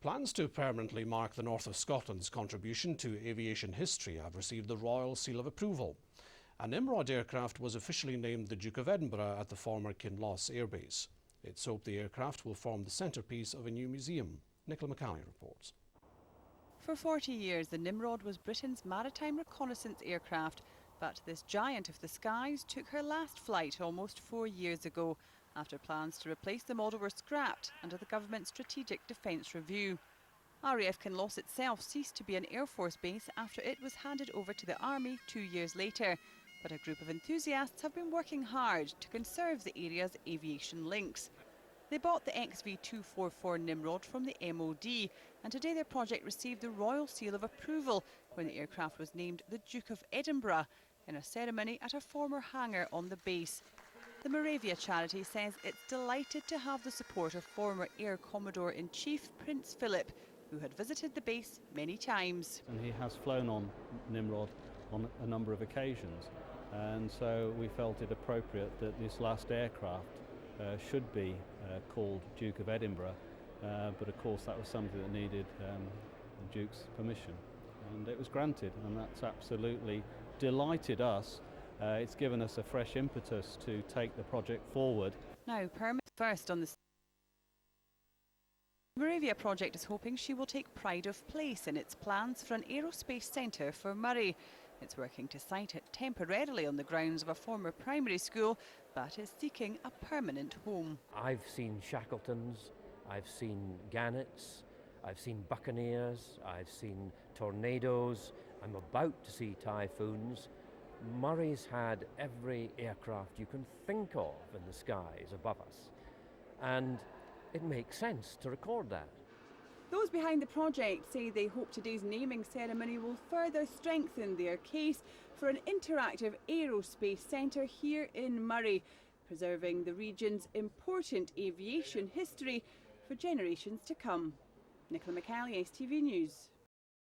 Plans to permanently mark the north of Scotland's contribution to aviation history have received the Royal Seal of Approval. A Nimrod aircraft was officially named the Duke of Edinburgh at the former Kinloss Airbase. It's hoped the aircraft will form the centrepiece of a new museum. Nicola McCallie reports. For 40 years, the Nimrod was Britain's maritime reconnaissance aircraft, but this giant of the skies took her last flight almost 4 years ago, after plans to replace the model were scrapped under the government's Strategic Defence Review. RAF Kinloss itself ceased to be an Air Force base after it was handed over to the Army 2 years later, but a group of enthusiasts have been working hard to conserve the area's aviation links. They bought the XV244 Nimrod from the MOD, and today their project received the Royal Seal of Approval when the aircraft was named the Duke of Edinburgh in a ceremony at a former hangar on the base. The Morayvia charity says it's delighted to have the support of former Air Commodore-in-Chief Prince Philip, who had visited the base many times. And he has flown on Nimrod on a number of occasions, and so we felt it appropriate that this last aircraft should be called Duke of Edinburgh, but of course that was something that needed the Duke's permission, and it was granted, and that's absolutely delighted us. It's given us a fresh impetus to take the project forward. Now, permit first on the Morayvia project is hoping she will take pride of place in its plans for an aerospace centre for Moray. It's working to site it temporarily on the grounds of a former primary school, but is seeking a permanent home. I've seen Shackletons, I've seen Gannets, I've seen Buccaneers, I've seen Tornadoes, I'm about to see Typhoons. Murray's had every aircraft you can think of in the skies above us, and it makes sense to record that. Those behind the project say they hope today's naming ceremony will further strengthen their case for an interactive aerospace centre here in Moray, preserving the region's important aviation history for generations to come. Nicola McCallie, STV News.